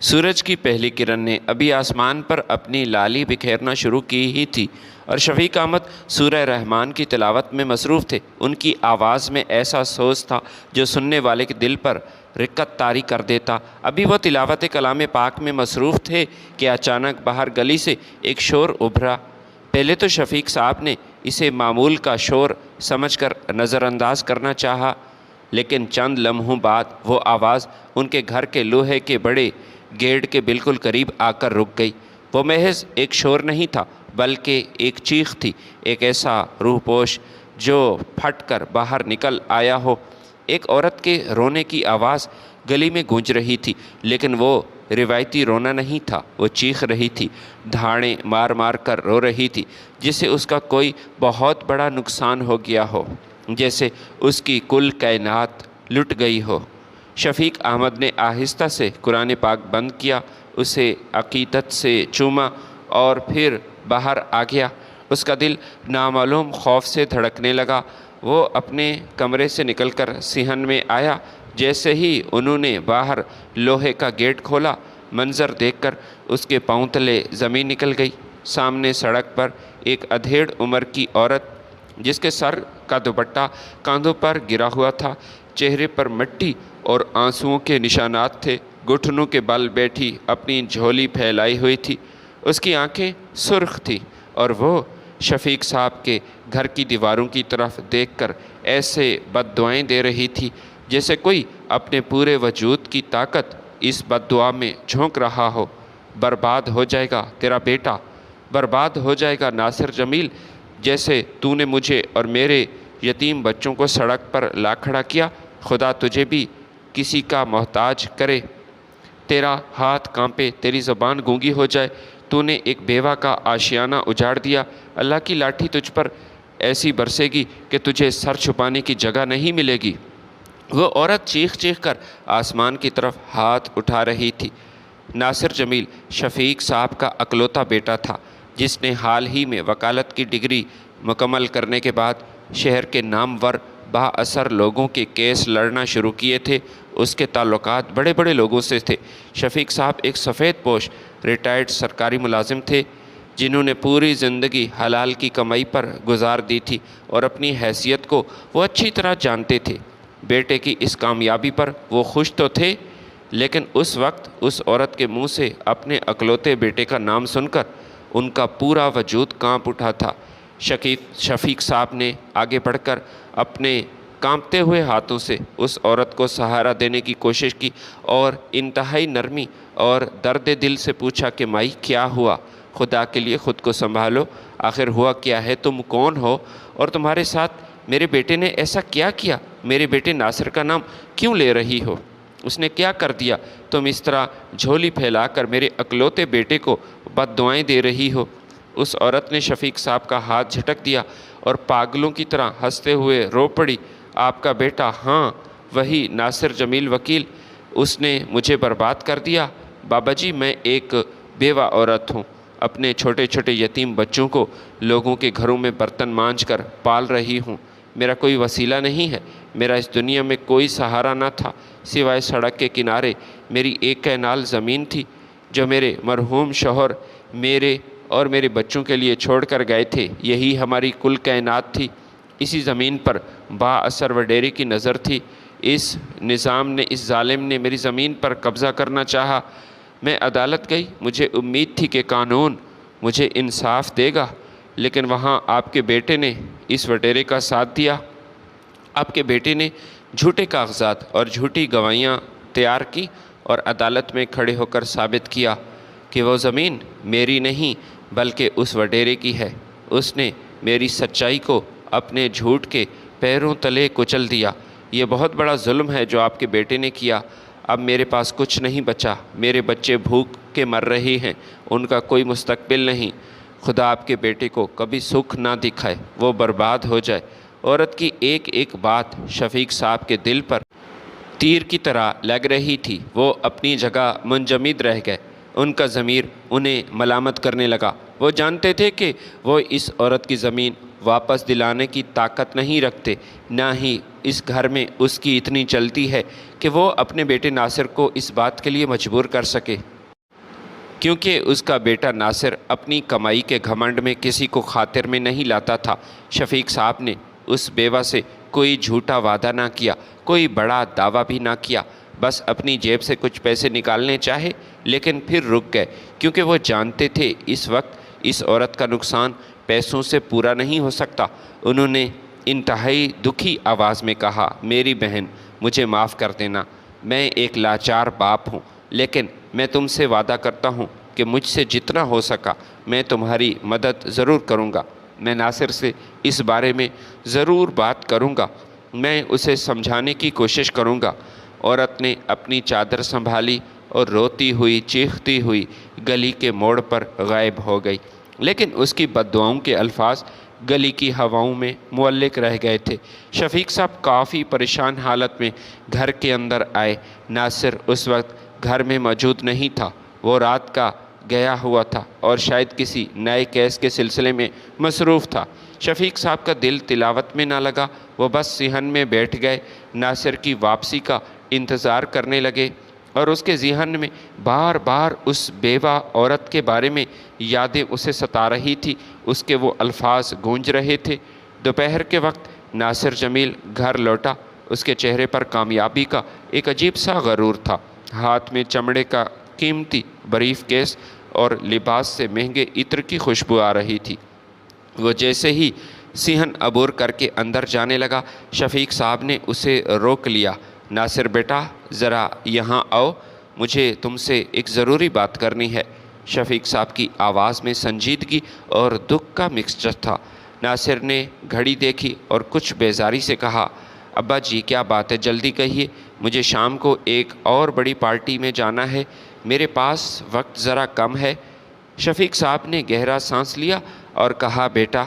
سورج کی پہلی کرن نے ابھی آسمان پر اپنی لالی بکھیرنا شروع کی ہی تھی اور شفیق احمد سورہ رحمان کی تلاوت میں مصروف تھے۔ ان کی آواز میں ایسا سوز تھا جو سننے والے کے دل پر رقت طاری کر دیتا۔ ابھی وہ تلاوت کلام پاک میں مصروف تھے کہ اچانک باہر گلی سے ایک شور ابھرا۔ پہلے تو شفیق صاحب نے اسے معمول کا شور سمجھ کر نظر انداز کرنا چاہا، لیکن چند لمحوں بعد وہ آواز ان کے گھر کے لوہے کے بڑے گیٹ کے بالکل قریب آ کر رک گئی۔ وہ محض ایک شور نہیں تھا بلکہ ایک چیخ تھی، ایک ایسا روح پوش جو پھٹ کر باہر نکل آیا ہو۔ ایک عورت کے رونے کی آواز گلی میں گونج رہی تھی، لیکن وہ روایتی رونا نہیں تھا، وہ چیخ رہی تھی، دھاڑیں مار مار کر رو رہی تھی، جسے اس کا کوئی بہت بڑا نقصان ہو گیا ہو، جیسے اس کی کل کائنات لٹ گئی ہو۔ شفیق احمد نے آہستہ سے قرآن پاک بند کیا، اسے عقیدت سے چوما اور پھر باہر آ گیا۔ اس کا دل نامعلوم خوف سے دھڑکنے لگا۔ وہ اپنے کمرے سے نکل کر صحن میں آیا۔ جیسے ہی انہوں نے باہر لوہے کا گیٹ کھولا، منظر دیکھ کر اس کے پاؤں تلے زمین نکل گئی۔ سامنے سڑک پر ایک ادھیڑ عمر کی عورت، جس کے سر کا دوپٹہ کاندھوں پر گرا ہوا تھا، چہرے پر مٹی اور آنسوؤں کے نشانات تھے، گھٹنوں کے بل بیٹھی اپنی جھولی پھیلائی ہوئی تھی۔ اس کی آنکھیں سرخ تھیں اور وہ شفیق صاحب کے گھر کی دیواروں کی طرف دیکھ کر ایسے بد دعائیں دے رہی تھی جیسے کوئی اپنے پورے وجود کی طاقت اس بد دعا میں جھونک رہا ہو۔ برباد ہو جائے گا تیرا بیٹا، برباد ہو جائے گا ناصر جمیل، جیسے تو نے مجھے اور میرے یتیم بچوں کو سڑک پر لا کھڑا کیا، خدا تجھے بھی کسی کا محتاج کرے، تیرا ہاتھ کانپے، تیری زبان گونگی ہو جائے۔ تو نے ایک بیوہ کا آشیانہ اجاڑ دیا، اللہ کی لاٹھی تجھ پر ایسی برسے گی کہ تجھے سر چھپانے کی جگہ نہیں ملے گی۔ وہ عورت چیخ چیخ کر آسمان کی طرف ہاتھ اٹھا رہی تھی۔ ناصر جمیل شفیق صاحب کا اکلوتا بیٹا تھا، جس نے حال ہی میں وکالت کی ڈگری مکمل کرنے کے بعد شہر کے نامور با اثر لوگوں کے کیس لڑنا شروع کیے تھے۔ اس کے تعلقات بڑے بڑے لوگوں سے تھے۔ شفیق صاحب ایک سفید پوش ریٹائرڈ سرکاری ملازم تھے، جنہوں نے پوری زندگی حلال کی کمائی پر گزار دی تھی اور اپنی حیثیت کو وہ اچھی طرح جانتے تھے۔ بیٹے کی اس کامیابی پر وہ خوش تو تھے، لیکن اس وقت اس عورت کے منہ سے اپنے اکلوتے بیٹے کا نام سن کر ان کا پورا وجود کانپ اٹھا تھا۔ شفیق صاحب نے آگے بڑھ کر اپنے کانپتے ہوئے ہاتھوں سے اس عورت کو سہارا دینے کی کوشش کی اور انتہائی نرمی اور درد دل سے پوچھا کہ مائی کیا ہوا؟ خدا کے لیے خود کو سنبھالو، آخر ہوا کیا ہے؟ تم کون ہو اور تمہارے ساتھ میرے بیٹے نے ایسا کیا کیا؟ میرے بیٹے ناصر کا نام کیوں لے رہی ہو؟ اس نے کیا کر دیا؟ تم اس طرح جھولی پھیلا کر میرے اکلوتے بیٹے کو بد دعائیں دے رہی ہو۔ اس عورت نے شفیق صاحب کا ہاتھ جھٹک دیا اور پاگلوں کی طرح ہنستے ہوئے رو پڑی۔ آپ کا بیٹا؟ ہاں، وہی ناصر جمیل وکیل، اس نے مجھے برباد کر دیا۔ بابا جی، میں ایک بیوہ عورت ہوں، اپنے چھوٹے چھوٹے یتیم بچوں کو لوگوں کے گھروں میں برتن مانجھ کر پال رہی ہوں۔ میرا کوئی وسیلہ نہیں ہے، میرا اس دنیا میں کوئی سہارا نہ تھا سوائے سڑک کے کنارے میری ایک کینال زمین تھی جو میرے مرحوم شوہر میرے اور میرے بچوں کے لیے چھوڑ کر گئے تھے۔ یہی ہماری کل کائنات تھی۔ اسی زمین پر با اثر وڈیرے کی نظر تھی۔ اس نظام نے، اس ظالم نے میری زمین پر قبضہ کرنا چاہا۔ میں عدالت گئی، مجھے امید تھی کہ قانون مجھے انصاف دے گا، لیکن وہاں آپ کے بیٹے نے اس وڈیرے کا ساتھ دیا۔ آپ کے بیٹے نے جھوٹے کاغذات اور جھوٹی گواہیاں تیار کی اور عدالت میں کھڑے ہو کر ثابت کیا کہ وہ زمین میری نہیں بلکہ اس وڈیرے کی ہے۔ اس نے میری سچائی کو اپنے جھوٹ کے پیروں تلے کچل دیا۔ یہ بہت بڑا ظلم ہے جو آپ کے بیٹے نے کیا۔ اب میرے پاس کچھ نہیں بچا، میرے بچے بھوک کے مر رہے ہیں، ان کا کوئی مستقبل نہیں۔ خدا آپ کے بیٹے کو کبھی سکھ نہ دکھائے، وہ برباد ہو جائے۔ عورت کی ایک ایک بات شفیق صاحب کے دل پر تیر کی طرح لگ رہی تھی۔ وہ اپنی جگہ منجمد رہ گئے۔ ان کا ضمیر انہیں ملامت کرنے لگا۔ وہ جانتے تھے کہ وہ اس عورت کی زمین واپس دلانے کی طاقت نہیں رکھتے، نہ ہی اس گھر میں اس کی اتنی چلتی ہے کہ وہ اپنے بیٹے ناصر کو اس بات کے لیے مجبور کر سکے، کیونکہ اس کا بیٹا ناصر اپنی کمائی کے گھمنڈ میں کسی کو خاطر میں نہیں لاتا تھا۔ شفیق صاحب نے اس بیوہ سے کوئی جھوٹا وعدہ نہ کیا، کوئی بڑا دعویٰ بھی نہ کیا، بس اپنی جیب سے کچھ پیسے نکالنے چاہے، لیکن پھر رک گئے، کیونکہ وہ جانتے تھے اس وقت اس عورت کا نقصان پیسوں سے پورا نہیں ہو سکتا۔ انہوں نے انتہائی دکھی آواز میں کہا، میری بہن، مجھے معاف کر دینا، میں ایک لاچار باپ ہوں، لیکن میں تم سے وعدہ کرتا ہوں کہ مجھ سے جتنا ہو سکا میں تمہاری مدد ضرور کروں گا۔ میں ناصر سے اس بارے میں ضرور بات کروں گا، میں اسے سمجھانے کی کوشش کروں گا۔ عورت نے اپنی چادر سنبھالی اور روتی ہوئی چیختی ہوئی گلی کے موڑ پر غائب ہو گئی، لیکن اس کی بد دعاؤں کے الفاظ گلی کی ہواؤں میں معلق رہ گئے تھے۔ شفیق صاحب کافی پریشان حالت میں گھر کے اندر آئے۔ ناصر اس وقت گھر میں موجود نہیں تھا، وہ رات کا گیا ہوا تھا اور شاید کسی نئے کیس کے سلسلے میں مصروف تھا۔ شفیق صاحب کا دل تلاوت میں نہ لگا، وہ بس صحن میں بیٹھ گئے، ناصر کی واپسی کا انتظار کرنے لگے، اور اس کے ذہن میں بار بار اس بیوہ عورت کے بارے میں یادیں اسے ستا رہی تھی، اس کے وہ الفاظ گونج رہے تھے۔ دوپہر کے وقت ناصر جمیل گھر لوٹا، اس کے چہرے پر کامیابی کا ایک عجیب سا غرور تھا۔ ہاتھ میں چمڑے کا قیمتی بریف کیس اور لباس سے مہنگے عطر کی خوشبو آ رہی تھی۔ وہ جیسے ہی صحن عبور کر کے اندر جانے لگا، شفیق صاحب نے اسے روک لیا۔ ناصر بیٹا، ذرا یہاں آؤ، مجھے تم سے ایک ضروری بات کرنی ہے۔ شفیق صاحب کی آواز میں سنجیدگی اور دکھ کا مکسچر تھا۔ ناصر نے گھڑی دیکھی اور کچھ بیزاری سے کہا، ابا جی کیا بات ہے، جلدی کہیے، مجھے شام کو ایک اور بڑی پارٹی میں جانا ہے، میرے پاس وقت ذرا کم ہے۔ شفیق صاحب نے گہرا سانس لیا اور کہا، بیٹا،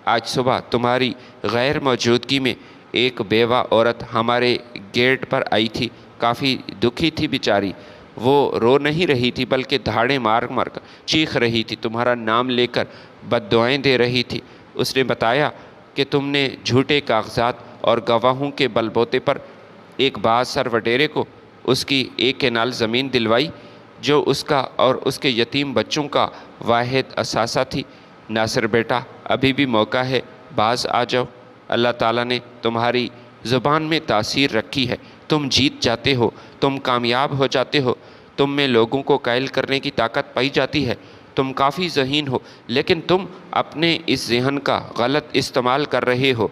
آج صبح تمہاری غیر موجودگی میں ایک بیوہ عورت ہمارے گیٹ پر آئی تھی، کافی دکھی تھی بیچاری، وہ رو نہیں رہی تھی بلکہ دھاڑے مار مار کر چیخ رہی تھی، تمہارا نام لے کر بد دعائیں دے رہی تھی۔ اس نے بتایا کہ تم نے جھوٹے کاغذات اور گواہوں کے بل بوتے پر ایک باز سر وڈیرے کو اس کی ایک کینال زمین دلوائی، جو اس کا اور اس کے یتیم بچوں کا واحد اثاثہ تھی۔ ناصر بیٹا، ابھی بھی موقع ہے، باز آ جاؤ، اللہ تعالیٰ نے تمہاری زبان میں تاثیر رکھی ہے، تم جیت جاتے ہو، تم کامیاب ہو جاتے ہو، تم میں لوگوں کو قائل کرنے کی طاقت پائی جاتی ہے، تم کافی ذہین ہو، لیکن تم اپنے اس ذہن کا غلط استعمال کر رہے ہو۔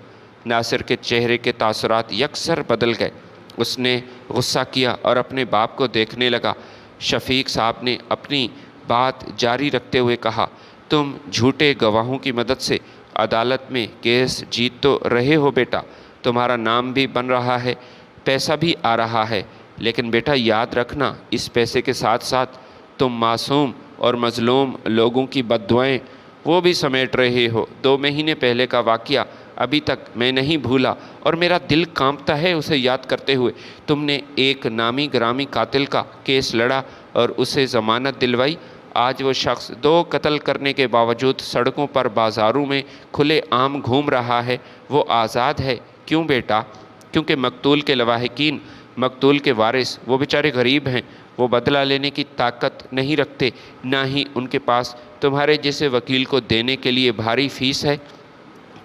ناصر کے چہرے کے تاثرات یکسر بدل گئے، اس نے غصہ کیا اور اپنے باپ کو دیکھنے لگا۔ شفیق صاحب نے اپنی بات جاری رکھتے ہوئے کہا، تم جھوٹے گواہوں کی مدد سے عدالت میں کیس جیت تو رہے ہو بیٹا، تمہارا نام بھی بن رہا ہے، پیسہ بھی آ رہا ہے، لیکن بیٹا یاد رکھنا، اس پیسے کے ساتھ ساتھ تم معصوم اور مظلوم لوگوں کی بد دعائیں وہ بھی سمیٹ رہے ہو۔ 2 مہینے پہلے کا واقعہ ابھی تک میں نہیں بھولا اور میرا دل کانپتا ہے اسے یاد کرتے ہوئے۔ تم نے ایک نامی گرامی قاتل کا کیس لڑا اور اسے ضمانت دلوائی، آج وہ شخص 2 قتل کرنے کے باوجود سڑکوں پر بازاروں میں کھلے عام گھوم رہا ہے، وہ آزاد ہے۔ کیوں بیٹا؟ کیونکہ مقتول کے لواحقین، مقتول کے وارث، وہ بیچارے غریب ہیں، وہ بدلہ لینے کی طاقت نہیں رکھتے، نہ ہی ان کے پاس تمہارے جیسے وکیل کو دینے کے لیے بھاری فیس ہے۔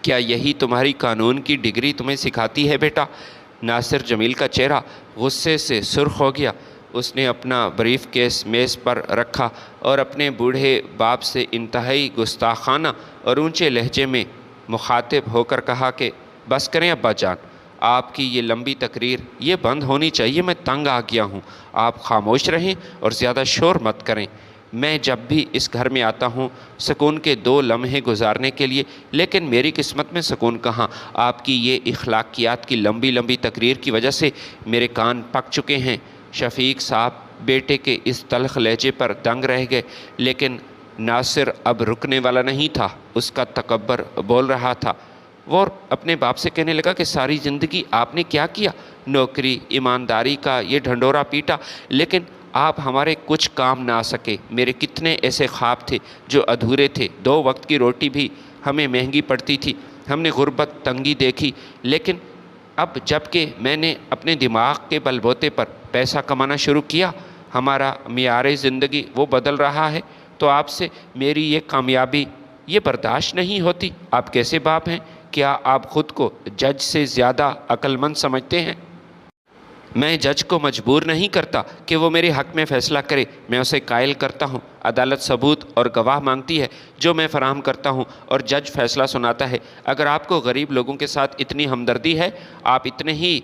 کیا یہی تمہاری قانون کی ڈگری تمہیں سکھاتی ہے بیٹا؟ ناصر جمیل کا چہرہ غصے سے سرخ ہو گیا، اس نے اپنا بریف کیس میز پر رکھا اور اپنے بوڑھے باپ سے انتہائی گستاخانہ اور اونچے لہجے میں مخاطب ہو کر کہا کہ بس کریں ابا جان، آپ کی یہ لمبی تقریر یہ بند ہونی چاہیے، میں تنگ آ گیا ہوں، آپ خاموش رہیں اور زیادہ شور مت کریں۔ میں جب بھی اس گھر میں آتا ہوں سکون کے 2 لمحے گزارنے کے لیے، لیکن میری قسمت میں سکون کہاں؟ آپ کی یہ اخلاقیات کی لمبی لمبی تقریر کی وجہ سے میرے کان پک چکے ہیں۔ شفیق صاحب بیٹے کے اس تلخ لہجے پر دنگ رہ گئے، لیکن ناصر اب رکنے والا نہیں تھا، اس کا تکبر بول رہا تھا۔ وہ اپنے باپ سے کہنے لگا کہ ساری زندگی آپ نے کیا کیا؟ نوکری، ایمانداری کا یہ ڈھنڈورا پیٹا، لیکن آپ ہمارے کچھ کام نہ آ سکے۔ میرے کتنے ایسے خواب تھے جو ادھورے تھے، 2 وقت کی روٹی بھی ہمیں مہنگی پڑتی تھی، ہم نے غربت تنگی دیکھی، لیکن اب جب کہ میں نے اپنے دماغ کے بل بوتے پر پیسہ کمانا شروع کیا، ہمارا معیار زندگی وہ بدل رہا ہے، تو آپ سے میری یہ کامیابی یہ برداشت نہیں ہوتی۔ آپ کیسے باپ ہیں؟ کیا آپ خود کو جج سے زیادہ عقل مند سمجھتے ہیں؟ میں جج کو مجبور نہیں کرتا کہ وہ میرے حق میں فیصلہ کرے، میں اسے قائل کرتا ہوں۔ عدالت ثبوت اور گواہ مانگتی ہے جو میں فراہم کرتا ہوں، اور جج فیصلہ سناتا ہے۔ اگر آپ کو غریب لوگوں کے ساتھ اتنی ہمدردی ہے، آپ اتنے ہی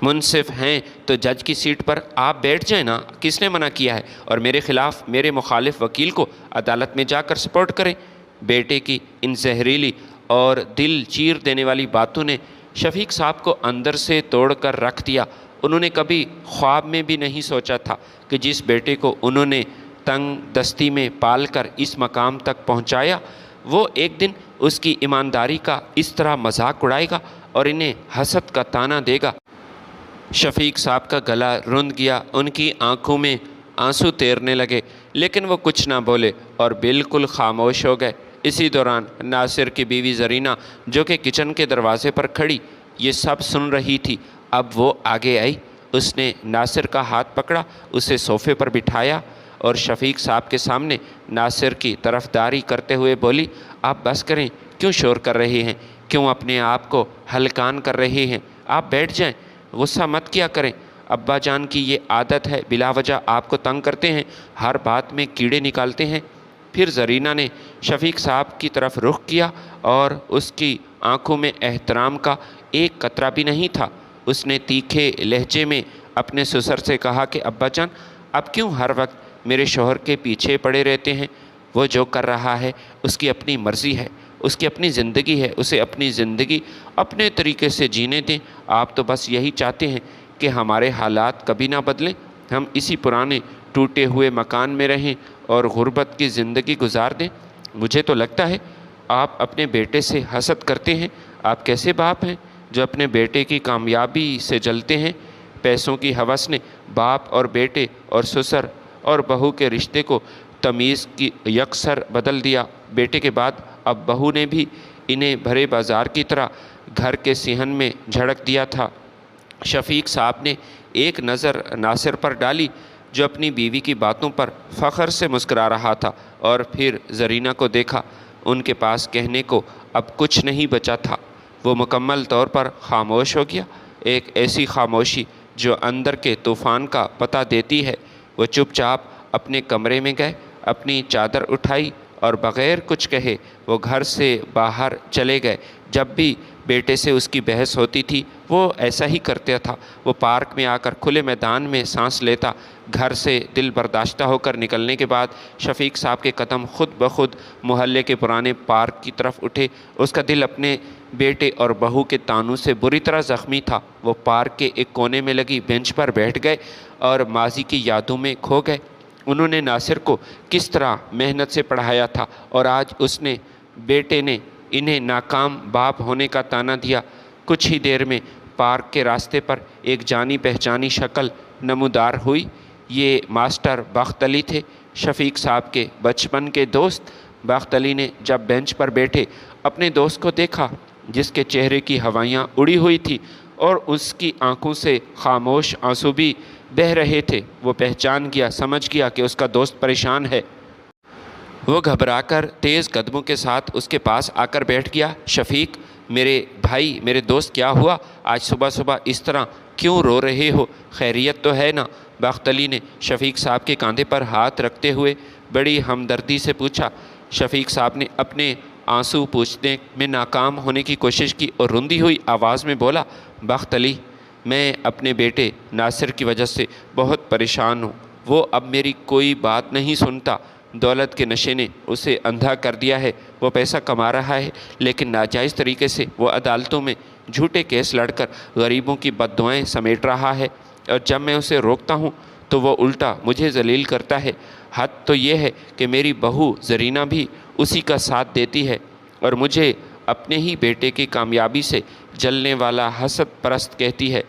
منصف ہیں، تو جج کی سیٹ پر آپ بیٹھ جائیں نا، کس نے منع کیا ہے؟ اور میرے خلاف میرے مخالف وکیل کو عدالت میں جا کر سپورٹ کریں۔ بیٹے کی ان زہریلی اور دل چیر دینے والی باتوں نے شفیق صاحب کو اندر سے توڑ کر رکھ دیا۔ انہوں نے کبھی خواب میں بھی نہیں سوچا تھا کہ جس بیٹے کو انہوں نے تنگ دستی میں پال کر اس مقام تک پہنچایا، وہ ایک دن اس کی ایمانداری کا اس طرح مذاق اڑائے گا اور انہیں حسد کا طعنہ دے گا۔ شفیق صاحب کا گلا رند گیا، ان کی آنکھوں میں آنسو تیرنے لگے، لیکن وہ کچھ نہ بولے اور بالکل خاموش ہو گئے۔ اسی دوران ناصر کی بیوی زرینہ، جو کہ کچن کے دروازے پر کھڑی یہ سب سن رہی تھی، اب وہ آگے آئی۔ اس نے ناصر کا ہاتھ پکڑا، اسے صوفے پر بٹھایا اور شفیق صاحب کے سامنے ناصر کی طرفداری کرتے ہوئے بولی، آپ بس کریں، کیوں شور کر رہے ہیں؟ کیوں اپنے آپ کو ہلکان کر رہے ہیں؟ آپ بیٹھ جائیں، غصہ مت کیا کریں۔ ابا جان کی یہ عادت ہے، بلا وجہ آپ کو تنگ کرتے ہیں، ہر بات میں کیڑے نکالتے ہیں۔ پھر زرینہ نے شفیق صاحب کی طرف رخ کیا اور اس کی آنکھوں میں احترام کا ایک قطرہ بھی نہیں تھا۔ اس نے تیکھے لہجے میں اپنے سسر سے کہا کہ ابا جان، اب کیوں ہر وقت میرے شوہر کے پیچھے پڑے رہتے ہیں؟ وہ جو کر رہا ہے اس کی اپنی مرضی ہے، اس کی اپنی زندگی ہے، اسے اپنی زندگی اپنے طریقے سے جینے دیں۔ آپ تو بس یہی چاہتے ہیں کہ ہمارے حالات کبھی نہ بدلیں، ہم اسی پرانے ٹوٹے ہوئے مکان میں رہیں اور غربت کی زندگی گزار دیں۔ مجھے تو لگتا ہے آپ اپنے بیٹے سے حسد کرتے ہیں۔ آپ کیسے باپ ہیں جو اپنے بیٹے کی کامیابی سے جلتے ہیں؟ پیسوں کی ہوس نے باپ اور بیٹے اور سسر اور بہو کے رشتے کو تمیز کی یکسر بدل دیا۔ بیٹے کے بعد اب بہو نے بھی انہیں بھرے بازار کی طرح گھر کے صحن میں جھڑک دیا تھا۔ شفیق صاحب نے ایک نظر ناصر پر ڈالی جو اپنی بیوی کی باتوں پر فخر سے مسکرا رہا تھا، اور پھر زرینہ کو دیکھا۔ ان کے پاس کہنے کو اب کچھ نہیں بچا تھا۔ وہ مکمل طور پر خاموش ہو گیا، ایک ایسی خاموشی جو اندر کے طوفان کا پتہ دیتی ہے۔ وہ چپ چاپ اپنے کمرے میں گئے، اپنی چادر اٹھائی اور بغیر کچھ کہے وہ گھر سے باہر چلے گئے۔ جب بھی بیٹے سے اس کی بحث ہوتی تھی وہ ایسا ہی کرتا تھا۔ وہ پارک میں آ کر کھلے میدان میں سانس لیتا۔ گھر سے دل برداشتہ ہو کر نکلنے کے بعد شفیق صاحب کے قدم خود بخود محلے کے پرانے پارک کی طرف اٹھے۔ اس کا دل اپنے بیٹے اور بہو کے طعنوں سے بری طرح زخمی تھا۔ وہ پارک کے ایک کونے میں لگی بینچ پر بیٹھ گئے اور ماضی کی یادوں میں کھو گئے۔ انہوں نے ناصر کو کس طرح محنت سے پڑھایا تھا، اور آج اس نے بیٹے نے انہیں ناکام باپ ہونے کا طعنہ دیا۔ کچھ ہی دیر میں پارک کے راستے پر ایک جانی پہچانی شکل نمودار ہوئی۔ یہ ماسٹر بخت علی تھے، شفیق صاحب کے بچپن کے دوست۔ بخت علی نے جب بینچ پر بیٹھے اپنے دوست کو دیکھا جس کے چہرے کی ہوائیاں اڑی ہوئی تھی اور اس کی آنکھوں سے خاموش آنسو بھی بہہ رہے تھے، وہ پہچان گیا، سمجھ گیا کہ اس کا دوست پریشان ہے۔ وہ گھبرا کر تیز قدموں کے ساتھ اس کے پاس آ کر بیٹھ گیا۔ شفیق، میرے بھائی، میرے دوست، کیا ہوا؟ آج صبح صبح اس طرح کیوں رو رہے ہو؟ خیریت تو ہے نا؟ بخت علی نے شفیق صاحب کے کاندھے پر ہاتھ رکھتے ہوئے بڑی ہمدردی سے پوچھا۔ شفیق صاحب نے اپنے آنسو پوچھنے میں ناکام ہونے کی کوشش کی اور رندی ہوئی آواز میں بولا، بخت علی، میں اپنے بیٹے ناصر کی وجہ سے بہت پریشان ہوں۔ وہ اب میری کوئی بات نہیں سنتا۔ دولت کے نشے نے اسے اندھا کر دیا ہے۔ وہ پیسہ کما رہا ہے لیکن ناجائز طریقے سے۔ وہ عدالتوں میں جھوٹے کیس لڑ کر غریبوں کی بددعائیں سمیٹ رہا ہے، اور جب میں اسے روکتا ہوں تو وہ الٹا مجھے ذلیل کرتا ہے۔ حد تو یہ ہے کہ میری بہو زرینہ بھی اسی کا ساتھ دیتی ہے اور مجھے اپنے ہی بیٹے کی کامیابی سے جلنے والا حسد پرست کہتی ہے۔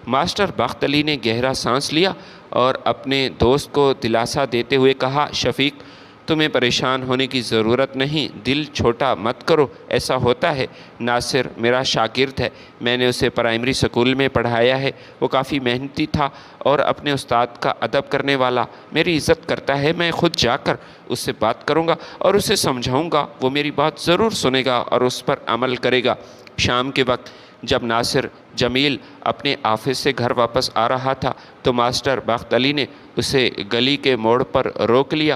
ماسٹر بخت علی نے گہرا سانس لیا اور اپنے دوست کو دلاسا دیتے ہوئے کہا، شفیق، تمہیں پریشان ہونے کی ضرورت نہیں، دل چھوٹا مت کرو، ایسا ہوتا ہے۔ ناصر میرا شاگرد ہے، میں نے اسے پرائمری سکول میں پڑھایا ہے، وہ کافی محنتی تھا اور اپنے استاد کا ادب کرنے والا، میری عزت کرتا ہے۔ میں خود جا کر اس سے بات کروں گا اور اسے سمجھاؤں گا، وہ میری بات ضرور سنے گا اور اس پر عمل کرے گا۔ شام کے وقت جب ناصر جمیل اپنے آفس سے گھر واپس آ رہا تھا تو ماسٹر بخت علی نے اسے گلی کے موڑ پر روک لیا۔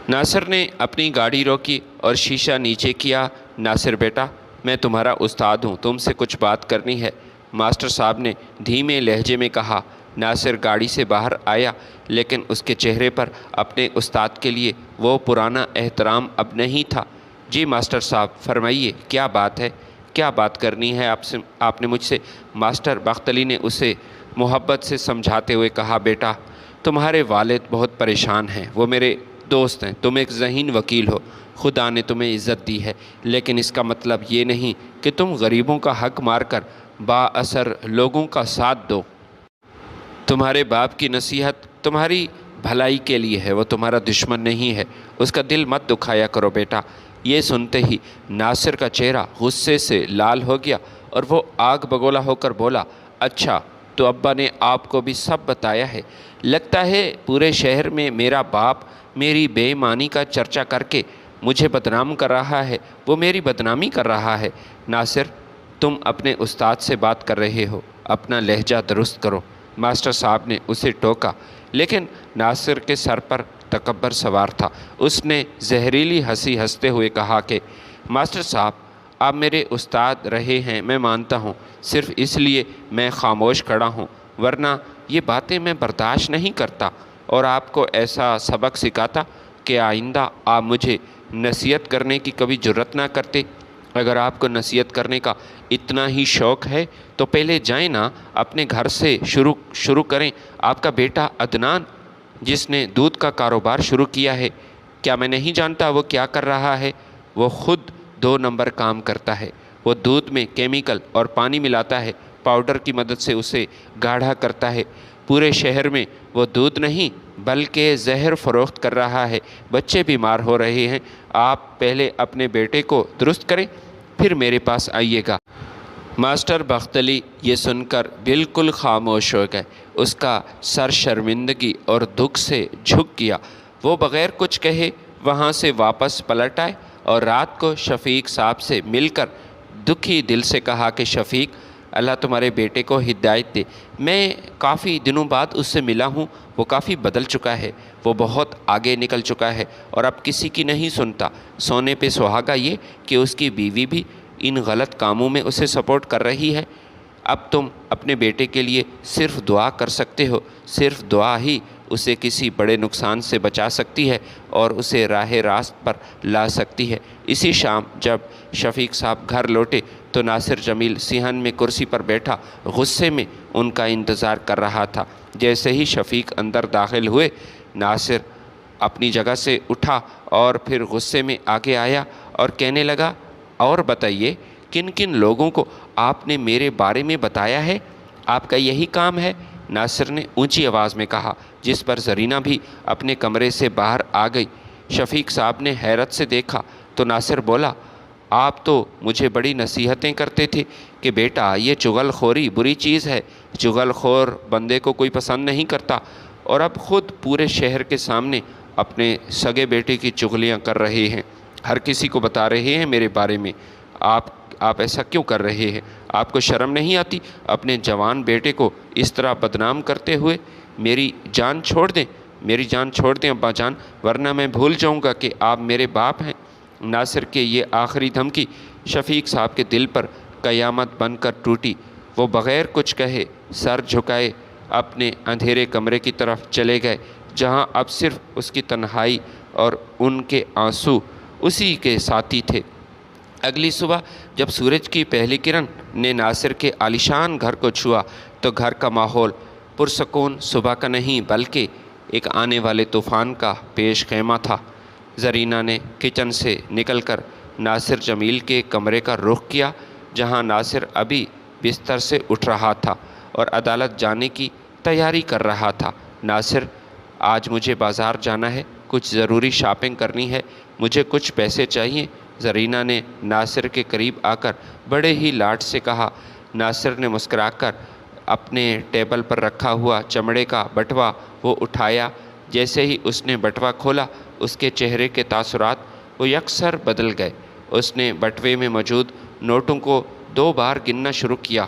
ناصر نے اپنی گاڑی روکی اور شیشہ نیچے کیا۔ ناصر بیٹا، میں تمہارا استاد ہوں، تم سے کچھ بات کرنی ہے، ماسٹر صاحب نے دھیمے لہجے میں کہا۔ ناصر گاڑی سے باہر آیا، لیکن اس کے چہرے پر اپنے استاد کے لیے وہ پرانا احترام اب نہیں تھا۔ جی ماسٹر صاحب، فرمائیے، کیا بات ہے؟ کیا بات کرنی ہے آپ نے مجھ سے؟ ماسٹر بخت علی نے اسے محبت سے سمجھاتے ہوئے کہا، بیٹا تمہارے والد بہت پریشان ہیں، وہ میرے دوست ہیں، تم ایک ذہین وکیل ہو، خدا نے تمہیں عزت دی ہے، لیکن اس کا مطلب یہ نہیں کہ تم غریبوں کا حق مار کر با اثر لوگوں کا ساتھ دو۔ تمہارے باپ کی نصیحت تمہاری بھلائی کے لیے ہے، وہ تمہارا دشمن نہیں ہے، اس کا دل مت دکھایا کرو بیٹا۔ یہ سنتے ہی ناصر کا چہرہ غصے سے لال ہو گیا اور وہ آگ بگولا ہو کر بولا، اچھا تو ابا نے آپ کو بھی سب بتایا ہے؟ لگتا ہے پورے شہر میں میرا باپ میری بے ایمانی کا چرچا کر کے مجھے بدنام کر رہا ہے، وہ میری بدنامی کر رہا ہے۔ ناصر، تم اپنے استاد سے بات کر رہے ہو، اپنا لہجہ درست کرو، ماسٹر صاحب نے اسے ٹوکا۔ لیکن ناصر کے سر پر تکبر سوار تھا، اس نے زہریلی ہنسی ہنستے ہوئے کہا کہ ماسٹر صاحب، آپ میرے استاد رہے ہیں، میں مانتا ہوں، صرف اس لیے میں خاموش کھڑا ہوں، ورنہ یہ باتیں میں برداشت نہیں کرتا اور آپ کو ایسا سبق سکھاتا کہ آئندہ آپ مجھے نصیحت کرنے کی کبھی جرت نہ کرتے۔ اگر آپ کو نصیحت کرنے کا اتنا ہی شوق ہے تو پہلے جائیں نا، اپنے گھر سے شروع کریں۔ آپ کا بیٹا عدنان، جس نے دودھ کا کاروبار شروع کیا ہے، کیا میں نہیں جانتا وہ کیا کر رہا ہے؟ وہ خود 2 نمبر کام کرتا ہے، وہ دودھ میں کیمیکل اور پانی ملاتا ہے، پاؤڈر کی مدد سے اسے گاڑھا کرتا ہے۔ پورے شہر میں وہ دودھ نہیں بلکہ زہر فروخت کر رہا ہے، بچے بیمار ہو رہے ہیں۔ آپ پہلے اپنے بیٹے کو درست کریں، پھر میرے پاس آئیے گا۔ ماسٹر بخت علی یہ سن کر بالکل خاموش ہو گئے، اس کا سر شرمندگی اور دکھ سے جھک گیا۔ وہ بغیر کچھ کہے وہاں سے واپس پلٹ آئے اور رات کو شفیق صاحب سے مل کر دکھی دل سے کہا کہ شفیق، اللہ تمہارے بیٹے کو ہدایت دے، میں کافی دنوں بعد اس سے ملا ہوں، وہ کافی بدل چکا ہے، وہ بہت آگے نکل چکا ہے اور اب کسی کی نہیں سنتا۔ سونے پہ سہاگا یہ کہ اس کی بیوی بھی ان غلط کاموں میں اسے سپورٹ کر رہی ہے۔ اب تم اپنے بیٹے کے لیے صرف دعا کر سکتے ہو، صرف دعا ہی اسے کسی بڑے نقصان سے بچا سکتی ہے اور اسے راہ راست پر لا سکتی ہے۔ اسی شام جب شفیق صاحب گھر لوٹے تو ناصر جمیل صحن میں کرسی پر بیٹھا غصے میں ان کا انتظار کر رہا تھا۔ جیسے ہی شفیق اندر داخل ہوئے، ناصر اپنی جگہ سے اٹھا اور پھر غصے میں آگے آیا اور کہنے لگا، اور بتائیے کن کن لوگوں کو آپ نے میرے بارے میں بتایا ہے؟ آپ کا یہی کام ہے؟ ناصر نے اونچی آواز میں کہا، جس پر زرینہ بھی اپنے کمرے سے باہر آ گئی۔ شفیق صاحب نے حیرت سے دیکھا تو ناصر بولا، آپ تو مجھے بڑی نصیحتیں کرتے تھے کہ بیٹا یہ چغل خوری بری چیز ہے، چغل خور بندے کو کوئی پسند نہیں کرتا، اور اب خود پورے شہر کے سامنے اپنے سگے بیٹے کی چغلیاں کر رہے ہیں، ہر کسی کو بتا رہے ہیں میرے بارے میں۔ آپ ایسا کیوں کر رہے ہیں؟ آپ کو شرم نہیں آتی اپنے جوان بیٹے کو اس طرح بدنام کرتے ہوئے؟ میری جان چھوڑ دیں، میری جان چھوڑ دیں ابا جان، ورنہ میں بھول جاؤں گا کہ آپ میرے باپ ہیں۔ ناصر کے یہ آخری دھمکی شفیق صاحب کے دل پر قیامت بن کر ٹوٹی۔ وہ بغیر کچھ کہے سر جھکائے اپنے اندھیرے کمرے کی طرف چلے گئے، جہاں اب صرف اس کی تنہائی اور ان کے آنسو اسی کے ساتھی تھے۔ اگلی صبح جب سورج کی پہلی کرن نے ناصر کے عالیشان گھر کو چھوا تو گھر کا ماحول پرسکون صبح کا نہیں بلکہ ایک آنے والے طوفان کا پیش خیمہ تھا۔ زرینہ نے کچن سے نکل کر ناصر جمیل کے کمرے کا رخ کیا، جہاں ناصر ابھی بستر سے اٹھ رہا تھا اور عدالت جانے کی تیاری کر رہا تھا۔ ناصر، آج مجھے بازار جانا ہے، کچھ ضروری شاپنگ کرنی ہے، مجھے کچھ پیسے چاہیے۔ زرینہ نے ناصر کے قریب آ کر بڑے ہی لاڈ سے کہا۔ ناصر نے مسکرا کر اپنے ٹیبل پر رکھا ہوا چمڑے کا بٹوا وہ اٹھایا۔ جیسے ہی اس نے بٹوا کھولا، اس کے چہرے کے تاثرات وہ یکسر بدل گئے۔ اس نے بٹوے میں موجود نوٹوں کو 2 بار گننا شروع کیا،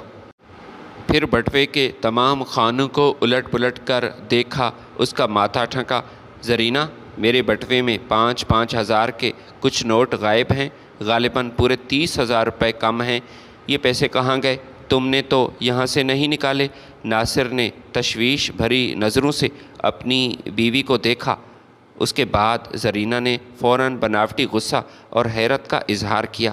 پھر بٹوے کے تمام خانوں کو الٹ پلٹ کر دیکھا۔ اس کا ماتھا ٹھنکا۔ زرینہ، میرے بٹوے میں 5-5 ہزار کے کچھ نوٹ غائب ہیں، غالباً پورے 30,000 روپے کم ہیں۔ یہ پیسے کہاں گئے؟ تم نے تو یہاں سے نہیں نکالے؟ ناصر نے تشویش بھری نظروں سے اپنی بیوی کو دیکھا۔ اس کے بعد زرینہ نے فوراً بناوٹی غصہ اور حیرت کا اظہار کیا۔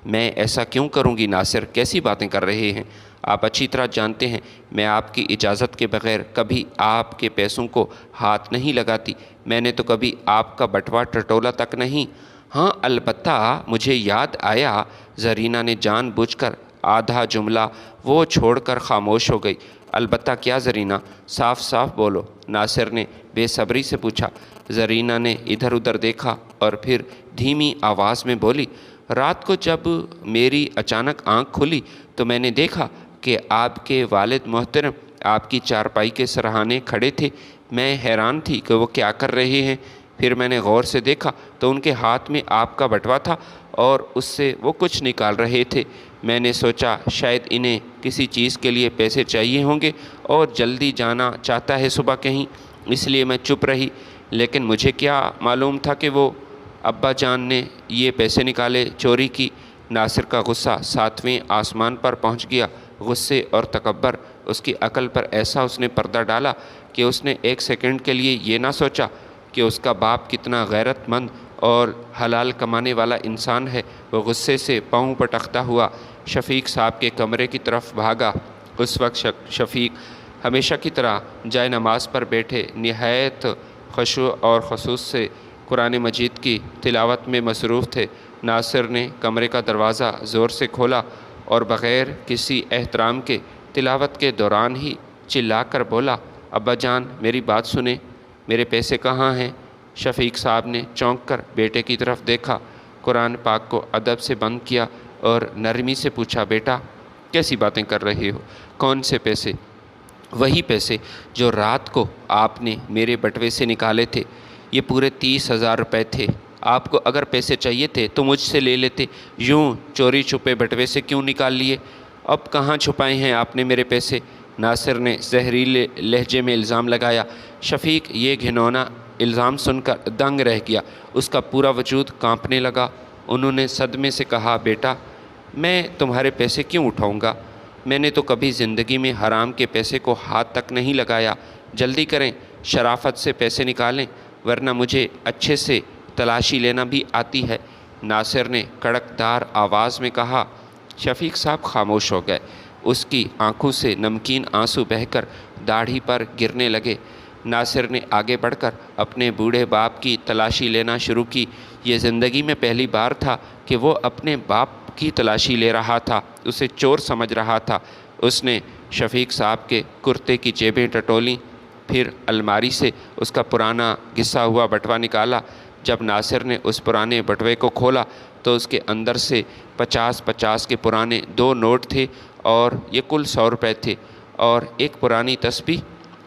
میں ایسا کیوں کروں گی ناصر؟ کیسی باتیں کر رہے ہیں؟ آپ اچھی طرح جانتے ہیں میں آپ کی اجازت کے بغیر کبھی آپ کے پیسوں کو ہاتھ نہیں لگاتی۔ میں نے تو کبھی آپ کا بٹوا ٹٹولا تک نہیں۔ ہاں، البتہ مجھے یاد آیا۔ زرینہ نے جان بوجھ کر آدھا جملہ وہ چھوڑ کر خاموش ہو گئی۔ البتہ کیا زرینہ؟ صاف صاف بولو، ناصر نے بے صبری سے پوچھا۔ زرینہ نے ادھر ادھر دیکھا اور پھر دھیمی آواز میں بولی، رات کو جب میری اچانک آنکھ کھلی تو میں نے دیکھا کہ آپ کے والد محترم آپ کی چارپائی کے سرہانے کھڑے تھے۔ میں حیران تھی کہ وہ کیا کر رہے ہیں۔ پھر میں نے غور سے دیکھا تو ان کے ہاتھ میں آپ کا بٹوا تھا اور اس سے وہ کچھ نکال رہے تھے۔ میں نے سوچا شاید انہیں کسی چیز کے لیے پیسے چاہیے ہوں گے اور جلدی جانا چاہتا ہے صبح کہیں، اس لیے میں چپ رہی۔ لیکن مجھے کیا معلوم تھا کہ وہ ابا جان نے یہ پیسے نکالے چوری کی۔ ناصر کا غصہ 7ویں آسمان پر پہنچ گیا۔ غصے اور تکبر اس کی عقل پر ایسا اس نے پردہ ڈالا کہ اس نے ایک سیکنڈ کے لیے یہ نہ سوچا کہ اس کا باپ کتنا غیرت مند اور حلال کمانے والا انسان ہے۔ وہ غصے سے پاؤں پٹکتا ہوا شفیق صاحب کے کمرے کی طرف بھاگا۔ اس وقت شفیق ہمیشہ کی طرح جائے نماز پر بیٹھے نہایت خشوع اور خضوع سے قرآن مجید کی تلاوت میں مصروف تھے۔ ناصر نے کمرے کا دروازہ زور سے کھولا اور بغیر کسی احترام کے تلاوت کے دوران ہی چلا کر بولا، ابا جان میری بات سنیں، میرے پیسے کہاں ہیں؟ شفیق صاحب نے چونک کر بیٹے کی طرف دیکھا، قرآن پاک کو ادب سے بند کیا اور نرمی سے پوچھا، بیٹا کیسی باتیں کر رہے ہو؟ کون سے پیسے؟ وہی پیسے جو رات کو آپ نے میرے بٹوے سے نکالے تھے۔ یہ پورے 30,000 روپے تھے۔ آپ کو اگر پیسے چاہیے تھے تو مجھ سے لے لیتے، یوں چوری چھپے بٹوے سے کیوں نکال لیے؟ اب کہاں چھپائے ہیں آپ نے میرے پیسے؟ ناصر نے زہریلے لہجے میں الزام لگایا۔ شفیق یہ گھنونا الزام سن کر دنگ رہ گیا۔ اس کا پورا وجود کانپنے لگا۔ انہوں نے صدمے سے کہا، بیٹا میں تمہارے پیسے کیوں اٹھاؤں گا؟ میں نے تو کبھی زندگی میں حرام کے پیسے کو ہاتھ تک نہیں لگایا۔ جلدی کریں، شرافت سے پیسے نکالیں ورنہ مجھے اچھے سے تلاشی لینا بھی آتی ہے۔ ناصر نے کڑکدار آواز میں کہا۔ شفیق صاحب خاموش ہو گئے۔ اس کی آنکھوں سے نمکین آنسو بہہ کر داڑھی پر گرنے لگے۔ ناصر نے آگے بڑھ کر اپنے بوڑھے باپ کی تلاشی لینا شروع کی۔ یہ زندگی میں پہلی بار تھا کہ وہ اپنے باپ کی تلاشی لے رہا تھا، اسے چور سمجھ رہا تھا۔ اس نے شفیق صاحب کے کرتے کی جیبیں ٹٹولیں، پھر الماری سے اس کا پرانا گھسا ہوا بٹوا نکالا۔ جب ناصر نے اس پرانے بٹوے کو کھولا تو اس کے اندر سے 50-50 کے پرانے 2 نوٹ تھے اور یہ کل 100 روپے تھے اور ایک پرانی تسبیح۔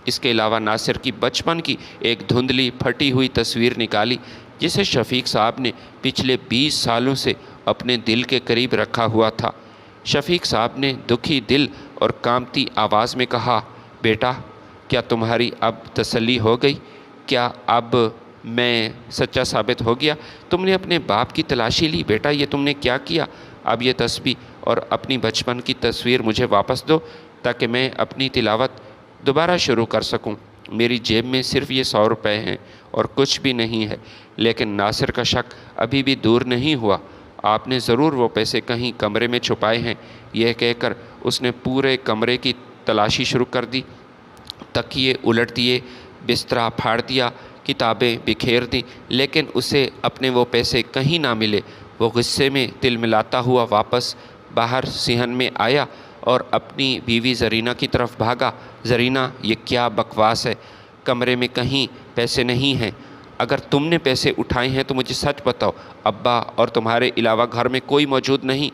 اس کے علاوہ ناصر کی بچپن کی ایک دھندلی پھٹی ہوئی تصویر نکالی جسے شفیق صاحب نے پچھلے 20 سالوں سے اپنے دل کے قریب رکھا ہوا تھا۔ شفیق صاحب نے دکھی دل اور کانپتی آواز میں کہا، بیٹا کیا تمہاری اب تسلی ہو گئی؟ کیا اب میں سچا ثابت ہو گیا؟ تم نے اپنے باپ کی تلاشی لی، بیٹا یہ تم نے کیا کیا؟ اب یہ تسبیح اور اپنی بچپن کی تصویر مجھے واپس دو تاکہ میں اپنی تلاوت دوبارہ شروع کر سکوں۔ میری جیب میں صرف یہ 100 روپے ہیں اور کچھ بھی نہیں ہے۔ لیکن ناصر کا شک ابھی بھی دور نہیں ہوا۔ آپ نے ضرور وہ پیسے کہیں کمرے میں چھپائے ہیں۔ یہ کہہ کر اس نے پورے کمرے کی تلاشی شروع کر دی۔ تکیے الٹ دیے، بسترا پھاڑ دیا، کتابیں بکھیر دیں، لیکن اسے اپنے وہ پیسے کہیں نہ ملے۔ وہ غصے میں تلملاتا ہوا واپس باہر صحن میں آیا اور اپنی بیوی زرینہ کی طرف بھاگا۔ زرینہ یہ کیا بکواس ہے؟ کمرے میں کہیں پیسے نہیں ہیں۔ اگر تم نے پیسے اٹھائے ہیں تو مجھے سچ بتاؤ، ابا اور تمہارے علاوہ گھر میں کوئی موجود نہیں۔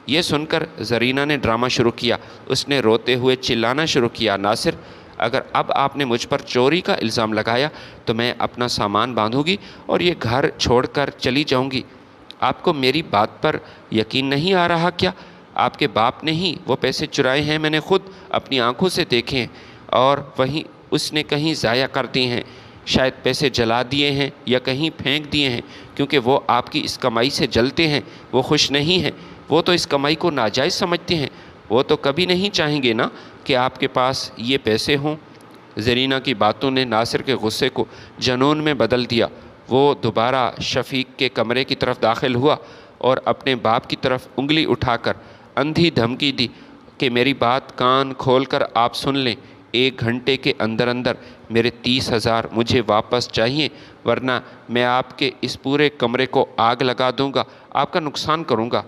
یہ سن کر زرینہ نے ڈرامہ شروع کیا۔ اس نے روتے ہوئے چلانا شروع کیا، ناصر، اگر اب آپ نے مجھ پر چوری کا الزام لگایا تو میں اپنا سامان باندھوں گی اور یہ گھر چھوڑ کر چلی جاؤں گی۔ آپ کو میری بات پر یقین نہیں آ رہا کیا؟ آپ کے باپ نے ہی وہ پیسے چرائے ہیں، میں نے خود اپنی آنکھوں سے دیکھے ہیں، اور وہیں اس نے کہیں ضائع کر دیے ہیں۔ شاید پیسے جلا دیے ہیں یا کہیں پھینک دیے ہیں، کیونکہ وہ آپ کی اس کمائی سے جلتے ہیں، وہ خوش نہیں ہیں، وہ تو اس کمائی کو ناجائز سمجھتے ہیں، وہ تو کبھی نہیں چاہیں گے نا کہ آپ کے پاس یہ پیسے ہوں۔ زرینہ کی باتوں نے ناصر کے غصے کو جنون میں بدل دیا۔ وہ دوبارہ شفیق کے کمرے کی طرف داخل ہوا اور اپنے باپ کی طرف انگلی اٹھا کر اندھی دھمکی دی کہ میری بات کان کھول کر آپ سن لیں، 1 گھنٹے کے اندر اندر میرے 30,000 مجھے واپس چاہیے، ورنہ میں آپ کے اس پورے کمرے کو آگ لگا دوں گا، آپ کا نقصان کروں گا۔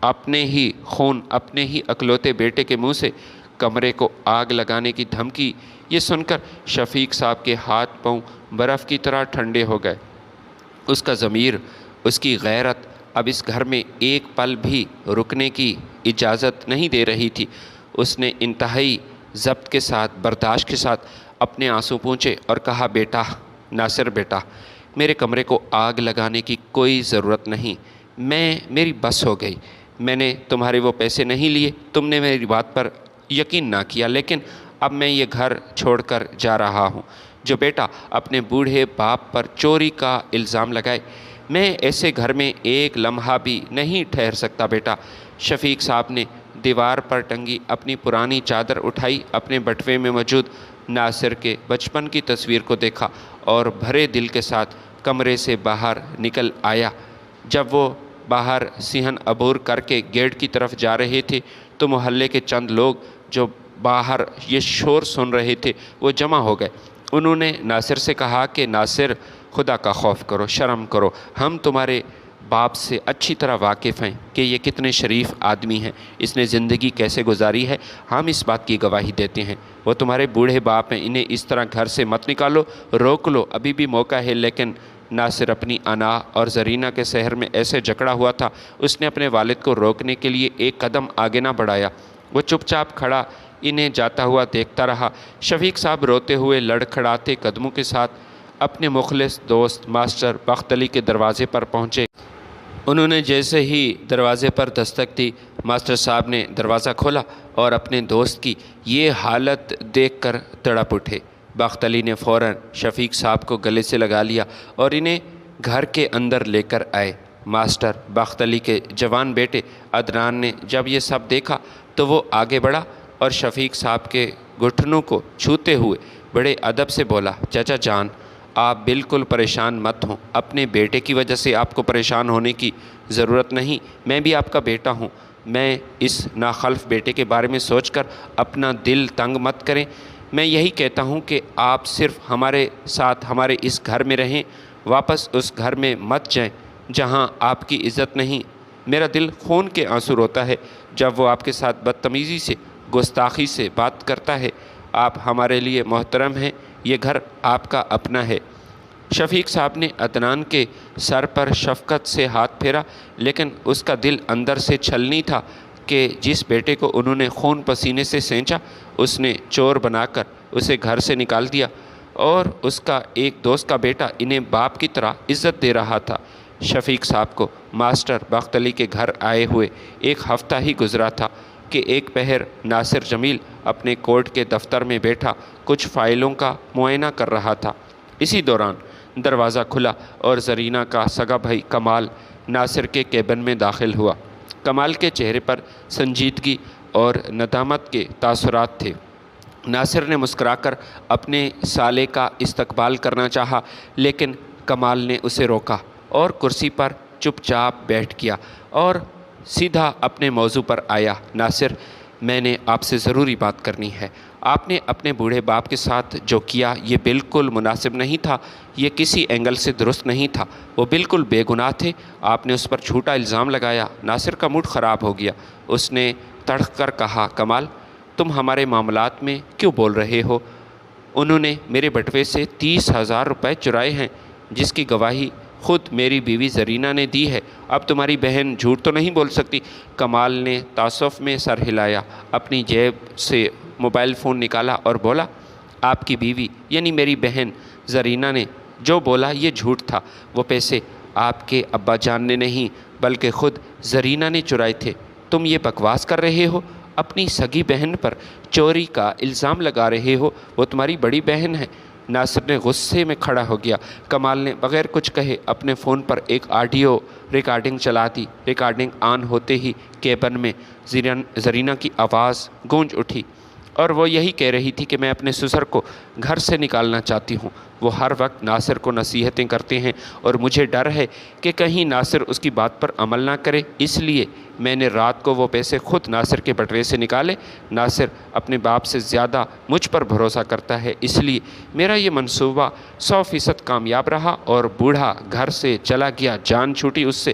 اپنے ہی خون، اپنے ہی اکلوتے بیٹے کے منہ سے کمرے کو آگ لگانے کی دھمکی، یہ سن کر شفیق صاحب کے ہاتھ پاؤں برف کی طرح ٹھنڈے ہو گئے۔ اس کا ضمیر، اس کی غیرت اب اس گھر میں ایک پل بھی رکنے کی اجازت نہیں دے رہی تھی۔ اس نے انتہائی ضبط کے ساتھ، برداشت کے ساتھ اپنے آنسو پونچھے اور کہا، بیٹا ناصر بیٹا، میرے کمرے کو آگ لگانے کی کوئی ضرورت نہیں، میری بس ہو گئی۔ میں نے تمہارے وہ پیسے نہیں لیے، تم نے میری بات پر یقین نہ کیا، لیکن اب میں یہ گھر چھوڑ کر جا رہا ہوں۔ جو بیٹا اپنے بوڑھے باپ پر چوری کا الزام لگائے، میں ایسے گھر میں ایک لمحہ بھی نہیں ٹھہر سکتا بیٹا۔ شفیق صاحب نے دیوار پر ٹنگی اپنی پرانی چادر اٹھائی، اپنے بٹوے میں موجود ناصر کے بچپن کی تصویر کو دیکھا اور بھرے دل کے ساتھ کمرے سے باہر نکل آیا۔ جب وہ باہر صحن عبور کر کے گیٹ کی طرف جا رہے تھے تو محلے کے چند لوگ جو باہر یہ شور سن رہے تھے وہ جمع ہو گئے۔ انہوں نے ناصر سے کہا کہ ناصر، خدا کا خوف کرو، شرم کرو، ہم تمہارے باپ سے اچھی طرح واقف ہیں کہ یہ کتنے شریف آدمی ہیں، اس نے زندگی کیسے گزاری ہے، ہم اس بات کی گواہی دیتے ہیں۔ وہ تمہارے بوڑھے باپ ہیں، انہیں اس طرح گھر سے مت نکالو، روک لو، ابھی بھی موقع ہے۔ لیکن ناصر اپنی انا اور زرینہ کے سحر میں ایسے جکڑا ہوا تھا، اس نے اپنے والد کو روکنے کے لیے ایک قدم آگے نہ بڑھایا۔ وہ چپ چاپ کھڑا انہیں جاتا ہوا دیکھتا رہا۔ شفیق صاحب روتے ہوئے لڑکھڑاتے قدموں کے ساتھ اپنے مخلص دوست ماسٹر بخت علی کے دروازے پر پہنچے۔ انہوں نے جیسے ہی دروازے پر دستک دی، ماسٹر صاحب نے دروازہ کھولا اور اپنے دوست کی یہ حالت دیکھ کر تڑپ اٹھے۔ بخت علی نے فوراً شفیق صاحب کو گلے سے لگا لیا اور انہیں گھر کے اندر لے کر آئے۔ ماسٹر بخت علی کے جوان بیٹے عدنان نے جب یہ سب دیکھا تو وہ آگے بڑھا اور شفیق صاحب کے گھٹنوں کو چھوتے ہوئے بڑے ادب سے بولا، چچا جان، آپ بالکل پریشان مت ہوں، اپنے بیٹے کی وجہ سے آپ کو پریشان ہونے کی ضرورت نہیں، میں بھی آپ کا بیٹا ہوں۔ میں اس ناخلف بیٹے کے بارے میں سوچ کر اپنا دل تنگ مت کریں۔ میں یہی کہتا ہوں کہ آپ صرف ہمارے ساتھ ہمارے اس گھر میں رہیں، واپس اس گھر میں مت جائیں جہاں آپ کی عزت نہیں۔ میرا دل خون کے آنسو روتا ہے جب وہ آپ کے ساتھ بدتمیزی سے، گستاخی سے بات کرتا ہے۔ آپ ہمارے لیے محترم ہیں، یہ گھر آپ کا اپنا ہے۔ شفیق صاحب نے عدنان کے سر پر شفقت سے ہاتھ پھیرا، لیکن اس کا دل اندر سے چھلنی تھا کہ جس بیٹے کو انہوں نے خون پسینے سے سینچا، اس نے چور بنا کر اسے گھر سے نکال دیا، اور اس کا ایک دوست کا بیٹا انہیں باپ کی طرح عزت دے رہا تھا۔ شفیق صاحب کو ماسٹر بخت علی کے گھر آئے ہوئے 1 ہفتہ ہی گزرا تھا کہ ایک پہر ناصر جمیل اپنے کورٹ کے دفتر میں بیٹھا کچھ فائلوں کا معائنہ کر رہا تھا۔ اسی دوران دروازہ کھلا اور زرینہ کا سگا بھائی کمال ناصر کے کیبن میں داخل ہوا۔ کمال کے چہرے پر سنجیدگی اور ندامت کے تاثرات تھے۔ ناصر نے مسکرا کر اپنے سالے کا استقبال کرنا چاہا، لیکن کمال نے اسے روکا اور کرسی پر چپ چاپ بیٹھ گیا اور سیدھا اپنے موضوع پر آیا۔ ناصر، میں نے آپ سے ضروری بات کرنی ہے۔ آپ نے اپنے بوڑھے باپ کے ساتھ جو کیا یہ بالکل مناسب نہیں تھا، یہ کسی اینگل سے درست نہیں تھا، وہ بالکل بے گناہ تھے، آپ نے اس پر جھوٹا الزام لگایا۔ ناصر کا موڈ خراب ہو گیا، اس نے تڑک کر کہا، کمال، تم ہمارے معاملات میں کیوں بول رہے ہو؟ انہوں نے میرے بٹوے سے 30,000 روپے چرائے ہیں، جس کی گواہی خود میری بیوی زرینہ نے دی ہے۔ اب تمہاری بہن جھوٹ تو نہیں بول سکتی۔ کمال نے تعصب میں سر ہلایا، اپنی جیب سے موبائل فون نکالا اور بولا، آپ کی بیوی یعنی میری بہن زرینہ نے جو بولا یہ جھوٹ تھا۔ وہ پیسے آپ کے ابا جان نے نہیں بلکہ خود زرینہ نے چرائے تھے۔ تم یہ بکواس کر رہے ہو، اپنی سگی بہن پر چوری کا الزام لگا رہے ہو، وہ تمہاری بڑی بہن ہے۔ ناصر نے غصے میں کھڑا ہو گیا۔ کمال نے بغیر کچھ کہے اپنے فون پر ایک آڈیو ریکارڈنگ چلا دی۔ ریکارڈنگ آن ہوتے ہی کیبن میں زرینہ کی آواز گونج اٹھی اور وہ یہی کہہ رہی تھی کہ میں اپنے سسر کو گھر سے نکالنا چاہتی ہوں۔ وہ ہر وقت ناصر کو نصیحتیں کرتے ہیں اور مجھے ڈر ہے کہ کہیں ناصر اس کی بات پر عمل نہ کرے، اس لیے میں نے رات کو وہ پیسے خود ناصر کے بٹوے سے نکالے۔ ناصر اپنے باپ سے زیادہ مجھ پر بھروسہ کرتا ہے، اس لیے میرا یہ منصوبہ 100% کامیاب رہا اور بوڑھا گھر سے چلا گیا، جان چھوٹی اس سے۔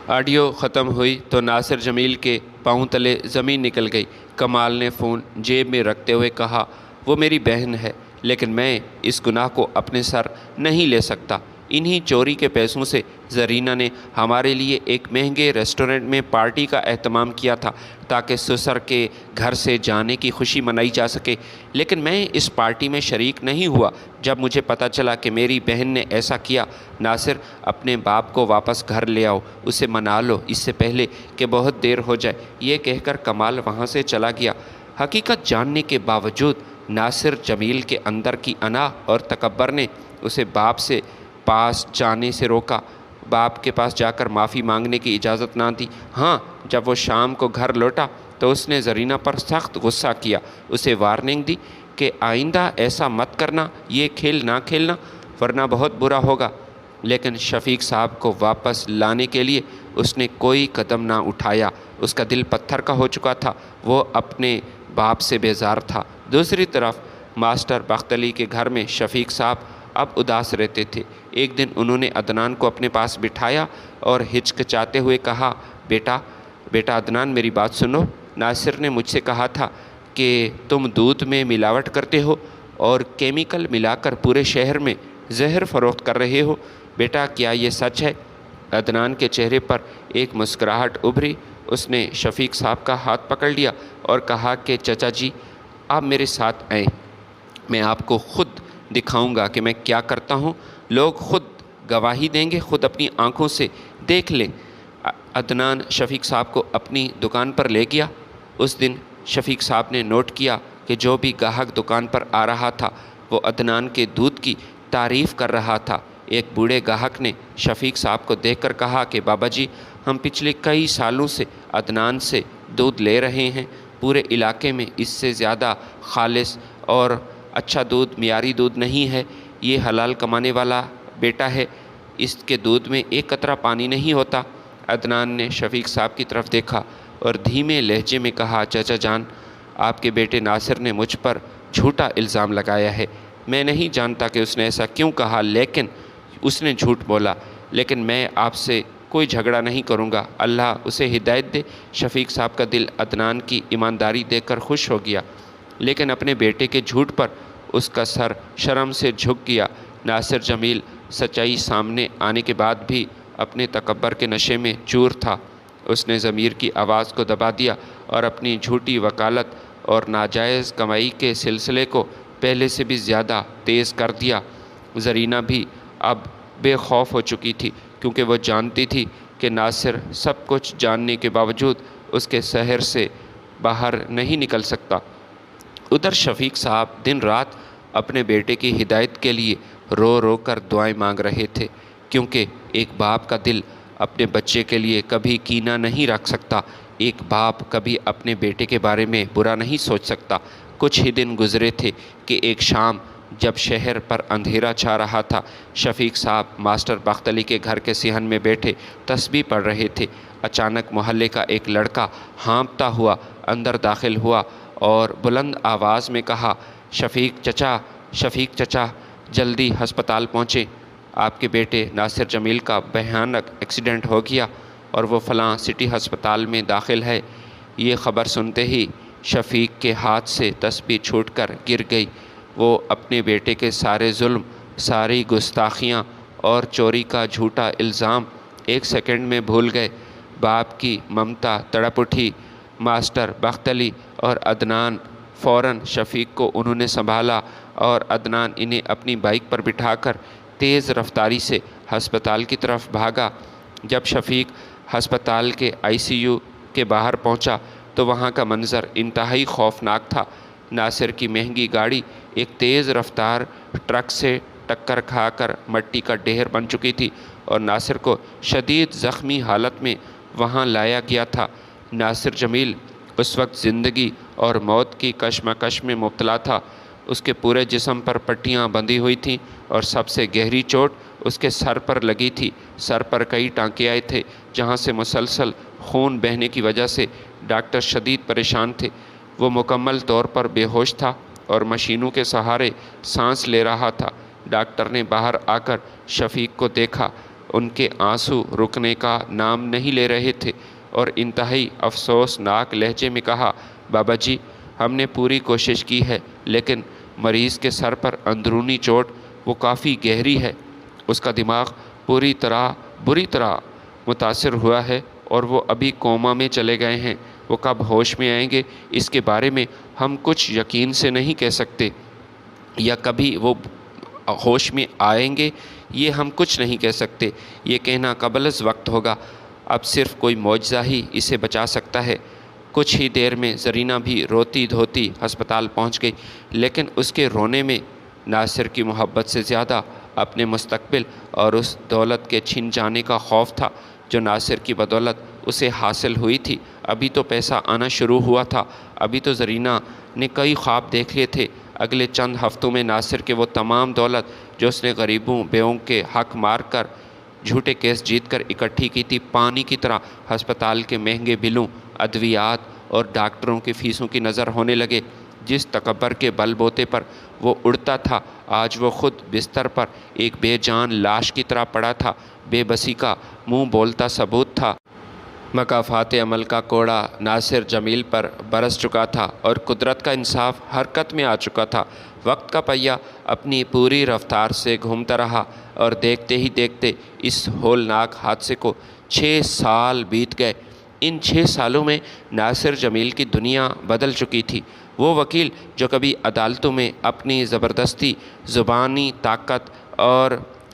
آڈیو ختم ہوئی تو ناصر جمیل کے پاؤں تلے زمین نکل گئی۔ کمال نے فون جیب میں رکھتے ہوئے کہا، وہ میری بہن ہے لیکن میں اس گناہ کو اپنے سر نہیں لے سکتا۔ انہی چوری کے پیسوں سے زرینہ نے ہمارے لیے ایک مہنگے ریسٹورنٹ میں پارٹی کا اہتمام کیا تھا تاکہ سسر کے گھر سے جانے کی خوشی منائی جا سکے، لیکن میں اس پارٹی میں شریک نہیں ہوا۔ جب مجھے پتہ چلا کہ میری بہن نے ایسا کیا، ناصر اپنے باپ کو واپس گھر لے آؤ، اسے منا لو اس سے پہلے کہ بہت دیر ہو جائے، یہ کہہ کر کمال وہاں سے چلا گیا۔ حقیقت جاننے کے باوجود ناصر جمیل کے اندر کی انا اور تکبر نے اسے باپ سے پاس جانے سے روکا، باپ کے پاس جا کر معافی مانگنے کی اجازت نہ دی۔ ہاں، جب وہ شام کو گھر لوٹا تو اس نے زرینہ پر سخت غصہ کیا، اسے وارننگ دی کہ آئندہ ایسا مت کرنا، یہ کھیل نہ کھیلنا ورنہ بہت برا ہوگا، لیکن شفیق صاحب کو واپس لانے کے لیے اس نے کوئی قدم نہ اٹھایا۔ اس کا دل پتھر کا ہو چکا تھا، وہ اپنے باپ سے بیزار تھا۔ دوسری طرف ماسٹر بخت علی کے گھر میں شفیق صاحب اب اداس رہتے تھے۔ ایک دن انہوں نے عدنان کو اپنے پاس بٹھایا اور ہچکچاتے ہوئے کہا، بیٹا عدنان میری بات سنو، ناصر نے مجھ سے کہا تھا کہ تم دودھ میں ملاوٹ کرتے ہو اور کیمیکل ملا کر پورے شہر میں زہر فروخت کر رہے ہو، بیٹا کیا یہ سچ ہے؟ عدنان کے چہرے پر ایک مسکراہٹ ابھری، اس نے شفیق صاحب کا ہاتھ پکڑ لیا اور کہا کہ چچا جی آپ میرے ساتھ آئیں، میں آپ کو خود دکھاؤں گا کہ میں کیا کرتا ہوں، لوگ خود گواہی دیں گے، خود اپنی آنکھوں سے دیکھ لیں۔ عدنان شفیق صاحب کو اپنی دکان پر لے گیا۔ اس دن شفیق صاحب نے نوٹ کیا کہ جو بھی گاہک دکان پر آ رہا تھا وہ عدنان کے دودھ کی تعریف کر رہا تھا۔ ایک بوڑھے گاہک نے شفیق صاحب کو دیکھ کر کہا کہ بابا جی ہم پچھلے کئی سالوں سے عدنان سے دودھ لے رہے ہیں، پورے علاقے میں اس سے زیادہ خالص اور اچھا دودھ، معیاری دودھ نہیں ہے، یہ حلال کمانے والا بیٹا ہے، اس کے دودھ میں ایک قطرہ پانی نہیں ہوتا۔ عدنان نے شفیق صاحب کی طرف دیکھا اور دھیمے لہجے میں کہا، چچا جان آپ کے بیٹے ناصر نے مجھ پر جھوٹا الزام لگایا ہے، میں نہیں جانتا کہ اس نے ایسا کیوں کہا، لیکن اس نے جھوٹ بولا، لیکن میں آپ سے کوئی جھگڑا نہیں کروں گا، اللہ اسے ہدایت دے۔ شفیق صاحب کا دل عدنان کی ایمانداری دیکھ کر خوش ہو گیا، لیکن اپنے بیٹے کے جھوٹ پر اس کا سر شرم سے جھک گیا۔ ناصر جمیل سچائی سامنے آنے کے بعد بھی اپنے تکبر کے نشے میں چور تھا۔ اس نے ضمیر کی آواز کو دبا دیا اور اپنی جھوٹی وکالت اور ناجائز کمائی کے سلسلے کو پہلے سے بھی زیادہ تیز کر دیا۔ زرینہ بھی اب بے خوف ہو چکی تھی کیونکہ وہ جانتی تھی کہ ناصر سب کچھ جاننے کے باوجود اس کے سحر سے باہر نہیں نکل سکتا۔ ادھر شفیق صاحب دن رات اپنے بیٹے کی ہدایت کے لیے رو رو کر دعائیں مانگ رہے تھے، کیونکہ ایک باپ کا دل اپنے بچے کے لیے کبھی کینہ نہیں رکھ سکتا، ایک باپ کبھی اپنے بیٹے کے بارے میں برا نہیں سوچ سکتا۔ کچھ ہی دن گزرے تھے کہ ایک شام جب شہر پر اندھیرا چھا رہا تھا، شفیق صاحب ماسٹر بخت علی کے گھر کے صحن میں بیٹھے تسبیح پڑھ رہے تھے۔ اچانک محلے کا ایک لڑکا ہانپتا ہوا اندر داخل ہوا اور بلند آواز میں کہا، شفیق چچا جلدی ہسپتال پہنچیں، آپ کے بیٹے ناصر جمیل کا بھیانک ایکسیڈنٹ ہو گیا اور وہ فلاں سٹی ہسپتال میں داخل ہے۔ یہ خبر سنتے ہی شفیق کے ہاتھ سے تسبیح چھوٹ کر گر گئی۔ وہ اپنے بیٹے کے سارے ظلم، ساری گستاخیاں اور چوری کا جھوٹا الزام ایک سیکنڈ میں بھول گئے۔ باپ کی ممتا تڑپ اٹھی۔ ماسٹر بخت علی اور عدنان فوراً شفیق کو انہوں نے سنبھالا اور عدنان انہیں اپنی بائک پر بٹھا کر تیز رفتاری سے ہسپتال کی طرف بھاگا۔ جب شفیق ہسپتال کے ICU کے باہر پہنچا تو وہاں کا منظر انتہائی خوفناک تھا۔ ناصر کی مہنگی گاڑی ایک تیز رفتار ٹرک سے ٹکر کھا کر مٹی کا ڈھیر بن چکی تھی اور ناصر کو شدید زخمی حالت میں وہاں لایا گیا تھا۔ ناصر جمیل اس وقت زندگی اور موت کی کشمکش میں مبتلا تھا۔ اس کے پورے جسم پر پٹیاں بندھی ہوئی تھیں اور سب سے گہری چوٹ اس کے سر پر لگی تھی۔ سر پر کئی ٹانکے آئے تھے جہاں سے مسلسل خون بہنے کی وجہ سے ڈاکٹر شدید پریشان تھے۔ وہ مکمل طور پر بے ہوش تھا اور مشینوں کے سہارے سانس لے رہا تھا۔ ڈاکٹر نے باہر آ کر شفیق کو دیکھا۔ ان کے آنسو رکنے کا نام نہیں لے رہے تھے اور انتہائی افسوسناک لہجے میں کہا، بابا جی، ہم نے پوری کوشش کی ہے لیکن مریض کے سر پر اندرونی چوٹ وہ کافی گہری ہے۔ اس کا دماغ بری طرح متاثر ہوا ہے اور وہ ابھی کوما میں چلے گئے ہیں۔ وہ کب ہوش میں آئیں گے اس کے بارے میں ہم کچھ یقین سے نہیں کہہ سکتے، یا کبھی وہ ہوش میں آئیں گے یہ ہم کچھ نہیں کہہ سکتے۔ یہ کہنا قبل از وقت ہوگا۔ اب صرف کوئی معجزہ ہی اسے بچا سکتا ہے۔ کچھ ہی دیر میں زرینہ بھی روتی دھوتی ہسپتال پہنچ گئی، لیکن اس کے رونے میں ناصر کی محبت سے زیادہ اپنے مستقبل اور اس دولت کے چھن جانے کا خوف تھا جو ناصر کی بدولت اسے حاصل ہوئی تھی۔ ابھی تو پیسہ آنا شروع ہوا تھا، ابھی تو زرینہ نے کئی خواب دیکھ لیے تھے۔ اگلے چند ہفتوں میں ناصر کے وہ تمام دولت جو اس نے غریبوں بیووں کے حق مار کر جھوٹے کیس جیت کر اکٹھی کی تھی، پانی کی طرح ہسپتال کے مہنگے بلوں، ادویات اور ڈاکٹروں کی فیسوں کی نظر ہونے لگے۔ جس تکبر کے بل بوتے پر وہ اڑتا تھا، آج وہ خود بستر پر ایک بے جان لاش کی طرح پڑا تھا۔ بے بسی کا منہ بولتا ثبوت تھا۔ مکافات عمل کا کوڑا ناصر جمیل پر برس چکا تھا اور قدرت کا انصاف حرکت میں آ چکا تھا۔ وقت کا پہیہ اپنی پوری رفتار سے گھومتا رہا اور دیکھتے ہی دیکھتے اس ہولناک حادثے کو 6 سال بیت گئے۔ ان 6 سالوں میں ناصر جمیل کی دنیا بدل چکی تھی۔ وہ وکیل جو کبھی عدالتوں میں اپنی زبردستی، زبانی طاقت اور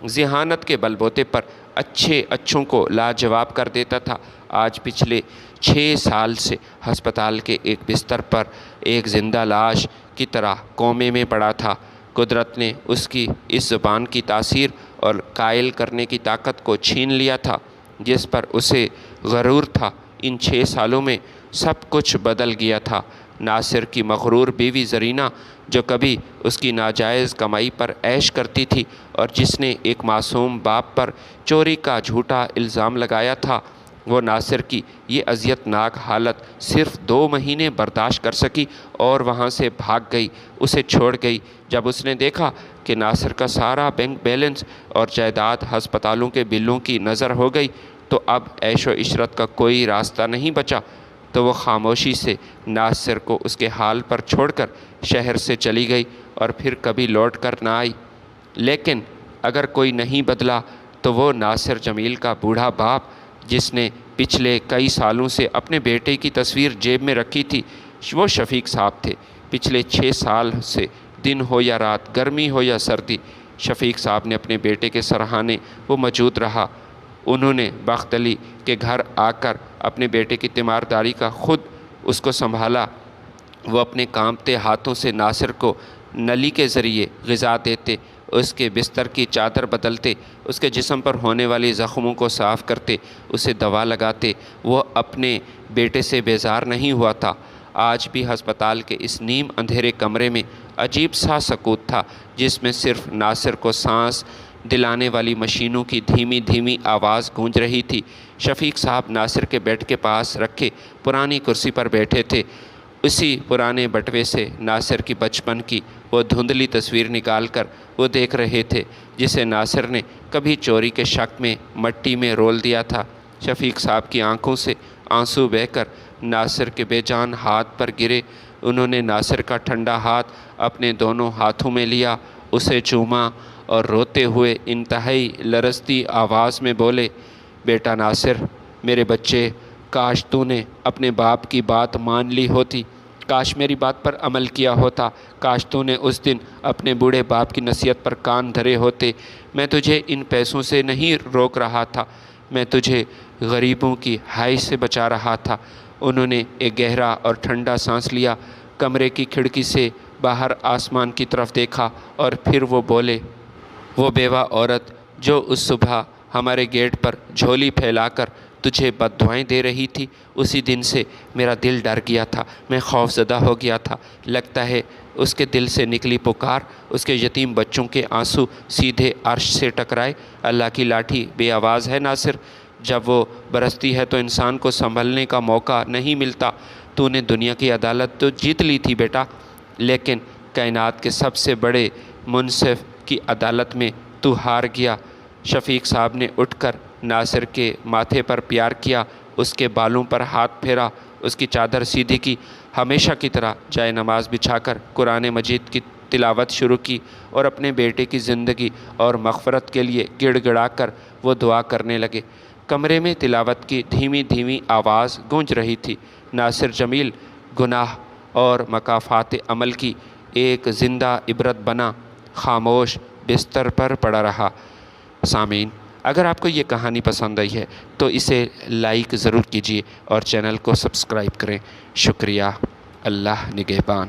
ذہانت کے بل بوتے پر اچھوں کو لاجواب کر دیتا تھا، آج پچھلے 6 سال سے ہسپتال کے ایک بستر پر ایک زندہ لاش کی طرح کومے میں پڑا تھا۔ قدرت نے اس کی اس زبان کی تاثیر اور قائل کرنے کی طاقت کو چھین لیا تھا جس پر اسے غرور تھا۔ ان 6 سالوں میں سب کچھ بدل گیا تھا۔ ناصر کی مغرور بیوی زرینہ جو کبھی اس کی ناجائز کمائی پر عیش کرتی تھی اور جس نے ایک معصوم باپ پر چوری کا جھوٹا الزام لگایا تھا، وہ ناصر کی یہ اذیت ناک حالت صرف 2 مہینے برداشت کر سکی اور وہاں سے بھاگ گئی، اسے چھوڑ گئی۔ جب اس نے دیکھا کہ ناصر کا سارا بینک بیلنس اور جائیداد ہسپتالوں کے بلوں کی نظر ہو گئی تو اب عیش و عشرت کا کوئی راستہ نہیں بچا، تو وہ خاموشی سے ناصر کو اس کے حال پر چھوڑ کر شہر سے چلی گئی اور پھر کبھی لوٹ کر نہ آئی۔ لیکن اگر کوئی نہیں بدلا تو وہ ناصر جمیل کا بوڑھا باپ جس نے پچھلے کئی سالوں سے اپنے بیٹے کی تصویر جیب میں رکھی تھی، وہ شفیق صاحب تھے۔ پچھلے 6 سال سے دن ہو یا رات، گرمی ہو یا سردی، شفیق صاحب نے اپنے بیٹے کے سرہانے وہ موجود رہا۔ انہوں نے بخت علی کے گھر آ کر اپنے بیٹے کی تیمارداری کا خود اس کو سنبھالا۔ وہ اپنے کانپتے ہاتھوں سے ناصر کو نلی کے ذریعے غذا دیتے، اس کے بستر کی چادر بدلتے، اس کے جسم پر ہونے والی زخموں کو صاف کرتے، اسے دوا لگاتے۔ وہ اپنے بیٹے سے بیزار نہیں ہوا تھا۔ آج بھی ہسپتال کے اس نیم اندھیرے کمرے میں عجیب سا سکوت تھا جس میں صرف ناصر کو سانس دلانے والی مشینوں کی دھیمی دھیمی آواز گونج رہی تھی۔ شفیق صاحب ناصر کے بیڈ کے پاس رکھے پرانی کرسی پر بیٹھے تھے۔ اسی پرانے بٹوے سے ناصر کی بچپن کی وہ دھندلی تصویر نکال کر وہ دیکھ رہے تھے جسے ناصر نے کبھی چوری کے شک میں مٹی میں رول دیا تھا۔ شفیق صاحب کی آنکھوں سے آنسو بہہ کر ناصر کے بے جان ہاتھ پر گرے۔ انہوں نے ناصر کا ٹھنڈا ہاتھ اپنے دونوں ہاتھوں میں لیا، اسے چوما اور روتے ہوئے انتہائی لرزتی آواز میں بولے، بیٹا ناصر، میرے بچے، کاش تو نے اپنے باپ کی بات مان لی ہوتی، کاش میری بات پر عمل کیا ہوتا، کاش تو نے اس دن اپنے بوڑھے باپ کی نصیحت پر کان دھرے ہوتے۔ میں تجھے ان پیسوں سے نہیں روک رہا تھا، میں تجھے غریبوں کی ہائی سے بچا رہا تھا۔ انہوں نے ایک گہرا اور ٹھنڈا سانس لیا، کمرے کی کھڑکی سے باہر آسمان کی طرف دیکھا اور پھر وہ بولے، وہ بیوہ عورت جو اس صبح ہمارے گیٹ پر جھولی پھیلا کر تجھے بد دعائیں دے رہی تھی، اسی دن سے میرا دل ڈر گیا تھا، میں خوف زدہ ہو گیا تھا۔ لگتا ہے اس کے دل سے نکلی پکار، اس کے یتیم بچوں کے آنسو سیدھے عرش سے ٹکرائے۔ اللہ کی لاٹھی بے آواز ہے ناصر، جب وہ برستی ہے تو انسان کو سنبھلنے کا موقع نہیں ملتا۔ تو نے دنیا کی عدالت تو جیت لی تھی بیٹا، لیکن کائنات کے سب سے بڑے منصف کی عدالت میں تو ہار گیا۔ شفیق صاحب نے اٹھ کر ناصر کے ماتھے پر پیار کیا، اس کے بالوں پر ہاتھ پھیرا، اس کی چادر سیدھی کی، ہمیشہ کی طرح جائے نماز بچھا کر قرآن مجید کی تلاوت شروع کی اور اپنے بیٹے کی زندگی اور مغفرت کے لیے گڑ گڑا کر وہ دعا کرنے لگے۔ کمرے میں تلاوت کی دھیمی دھیمی آواز گونج رہی تھی۔ ناصر جمیل گناہ اور مکافات عمل کی ایک زندہ عبرت بنا خاموش بستر پر پڑا رہا۔ سامعین، اگر آپ کو یہ کہانی پسند آئی ہے تو اسے لائک ضرور کیجیے اور چینل کو سبسکرائب کریں۔ شکریہ۔ اللہ نگہبان۔